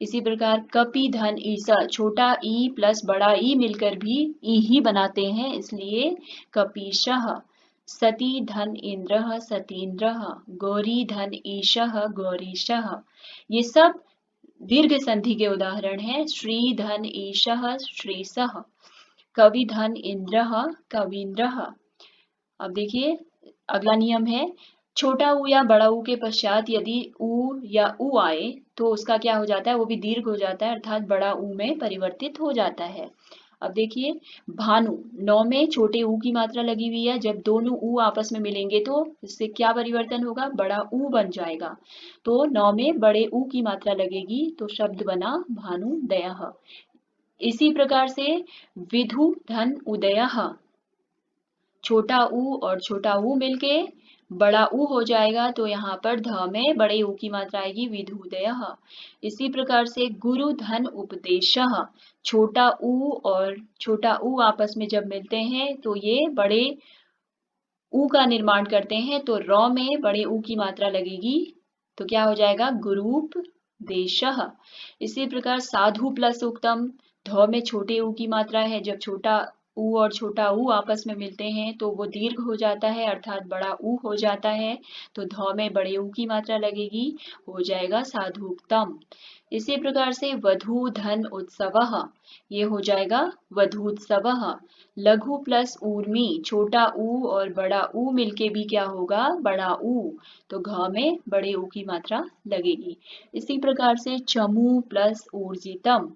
इसी प्रकार कपि धन ईसा, छोटा ई प्लस बड़ा ई मिलकर भी ई ही बनाते हैं, इसलिए कपीशः। सती धन इंद्रः सतीन्द्रः, गौरी धन ईशः गौरीशः। ये सब दीर्घ संधि के उदाहरण हैं। श्री धन ईशः श्रीशः, कवि धन इंद्रः कवीन्द्रः। अब देखिए अगला नियम है, छोटा ऊ या बड़ा ऊ के पश्चात यदि ऊ या ऊ आए तो उसका क्या हो जाता है, वो भी दीर्घ हो जाता है, अर्थात बड़ा ऊ में परिवर्तित हो जाता है। अब देखिए भानु, नौ में छोटे ऊ की मात्रा लगी हुई है, जब दोनों ऊ आपस में मिलेंगे तो इससे क्या परिवर्तन होगा, बड़ा ऊ बन जाएगा। तो नौ में बड़े ऊ की मात्रा लगेगी तो शब्द बना भानुदयः। इसी प्रकार से विधु धन उदयः, छोटा ऊ और छोटा ऊ मिलके बड़ा ऊ हो जाएगा, तो यहाँ पर ध में बड़े ऊ की मात्रा आएगी विधुदयः। इसी प्रकार से गुरु धन उपदेशः, छोटा ऊ और छोटा ऊ आपस में जब मिलते हैं तो ये बड़े ऊ का निर्माण करते हैं, तो रौ में बड़े ऊ की मात्रा लगेगी तो क्या हो जाएगा गुरूपदेशः। इसी प्रकार साधु प्लस उक्तम, ध में छोटे ऊ की मात्रा है, जब छोटा ऊ और छोटा ऊ आपस में मिलते हैं तो वो दीर्घ हो जाता है, अर्थात बड़ा ऊ हो जाता है, तो ध में बड़े ऊ की मात्रा लगेगी, हो जाएगा साधुक्तम। इसी प्रकार से वधू धन उत्सवः, ये हो जाएगा वधूत्सवः। लघु प्लस ऊर्मी, छोटा ऊ और बड़ा ऊ मिलके भी क्या होगा बड़ा ऊ, तो घ में बड़े ऊ की मात्रा लगेगी। इसी प्रकार से चमू प्लस ऊर्जितम,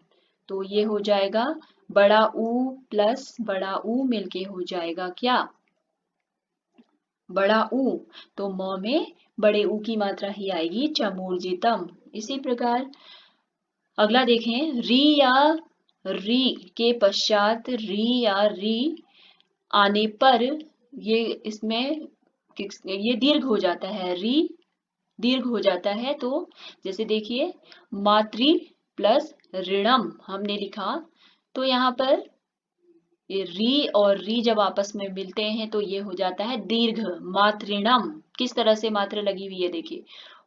तो ये हो जाएगा बड़ा ऊ प्लस बड़ा ऊ मिलके हो जाएगा क्या बड़ा ऊ, तो म में बड़े ऊ की मात्रा ही आएगी चमूर्जितम। इसी प्रकार अगला देखें, री या री के पश्चात री या री आने पर ये इसमें ये दीर्घ हो जाता है, री दीर्घ हो जाता है। तो जैसे देखिए मातृ प्लस ऋणम हमने लिखा, तो यहाँ पर ये री और री जब आपस में मिलते हैं तो ये हो जाता है दीर्घ मातृणम। किस तरह से मात्रा लगी हुई है देखिए,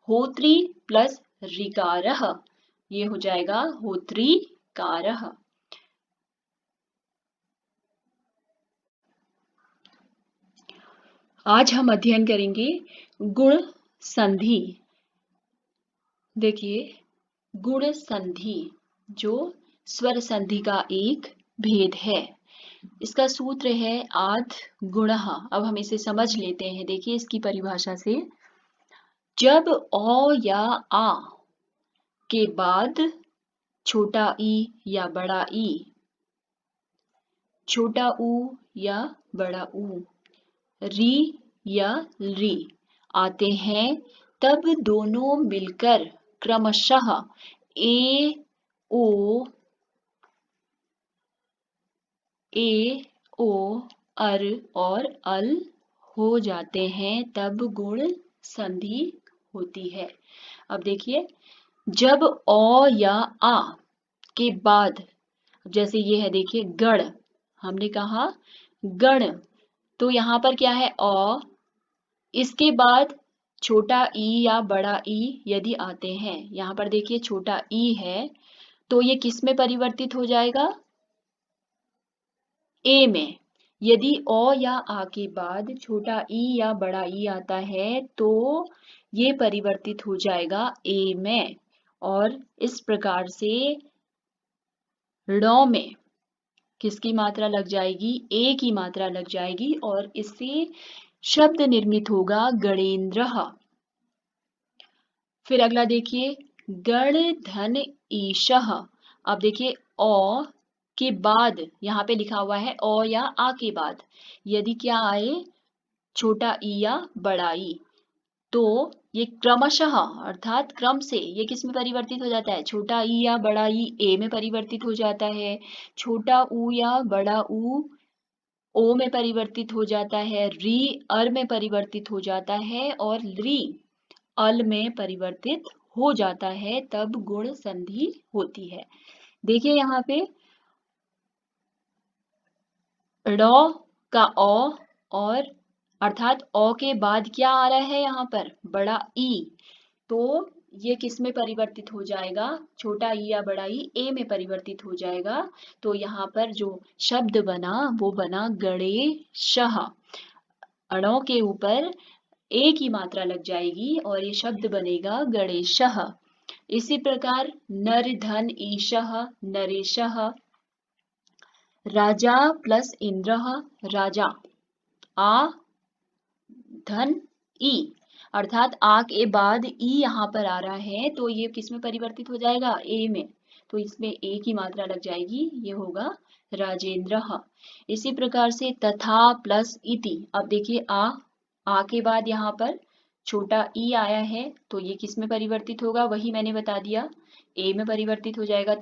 होत्री प्लस ऋकारः, ये हो जाएगा होत्रीकारः। आज हम अध्ययन करेंगे गुण संधि। देखिए गुण संधि जो स्वर संधि का एक भेद है, इसका सूत्र है आद गुणः। अब हम इसे समझ लेते हैं, देखिए इसकी परिभाषा से, जब औ या आ के बाद छोटा ई या बड़ा ई, छोटा ऊ या बड़ा ऊ, री या री आते हैं, तब दोनों मिलकर क्रमशः ए ओ अर और अल हो जाते हैं, तब गुण संधि होती है। अब देखिए जब औ या आ के बाद, जैसे ये है देखिए गण, हमने कहा गण, तो यहाँ पर क्या है औ, इसके बाद छोटा ई या बड़ा ई यदि आते हैं, यहाँ पर देखिए छोटा ई है तो ये किस में परिवर्तित हो जाएगा ए में। यदि ओ या आ के बाद छोटा ई या बड़ा ई आता है तो ये परिवर्तित हो जाएगा ए में, और इस प्रकार से ण में किसकी मात्रा लग जाएगी ए की मात्रा लग जाएगी, और इससे शब्द निर्मित होगा गणेन्द्रः। फिर अगला देखिए गण धन ईशः। अब देखिए ओ के बाद यहाँ पे लिखा हुआ है ओ या आ के बाद यदि क्या आए छोटा ई या बड़ा ई, तो ये क्रमशः अर्थात क्रम से ये किस में परिवर्तित हो जाता है, छोटा ई या बड़ा ई ए में परिवर्तित हो जाता है, छोटा ऊ या बड़ा ऊ ओ में परिवर्तित हो जाता है, री अर में परिवर्तित हो जाता है, और री अल में परिवर्तित हो जाता है, तब गुण संधि होती है। देखिए यहाँ पे ड़ का औ, और अर्थात औ के बाद क्या आ रहा है यहाँ पर बड़ा ई, तो ये किस में परिवर्तित हो जाएगा, छोटा ई या बड़ा ई ए में परिवर्तित हो जाएगा। तो यहाँ पर जो शब्द बना वो बना गणेशः। अणों के ऊपर ए की मात्रा लग जाएगी और ये शब्द बनेगा गणेशः। इसी प्रकार नर धन ईशः नरेशः। राजा प्लस इंद्रः राजा। आ धन ई, अर्थात आ के बाद ई यहाँ पर आ रहा है तो ये किस में परिवर्तित हो जाएगा, ए में। तो इसमें ए की मात्रा लग जाएगी, ये होगा राजेंद्रः। इसी प्रकार से तथा प्लस इति। अब देखिए आ के बाद यहाँ पर छोटा ई आया है तो ये किस में परिवर्तित होगा, वही मैंने बता दिया, ए में परिवर्तित हो जाएगा।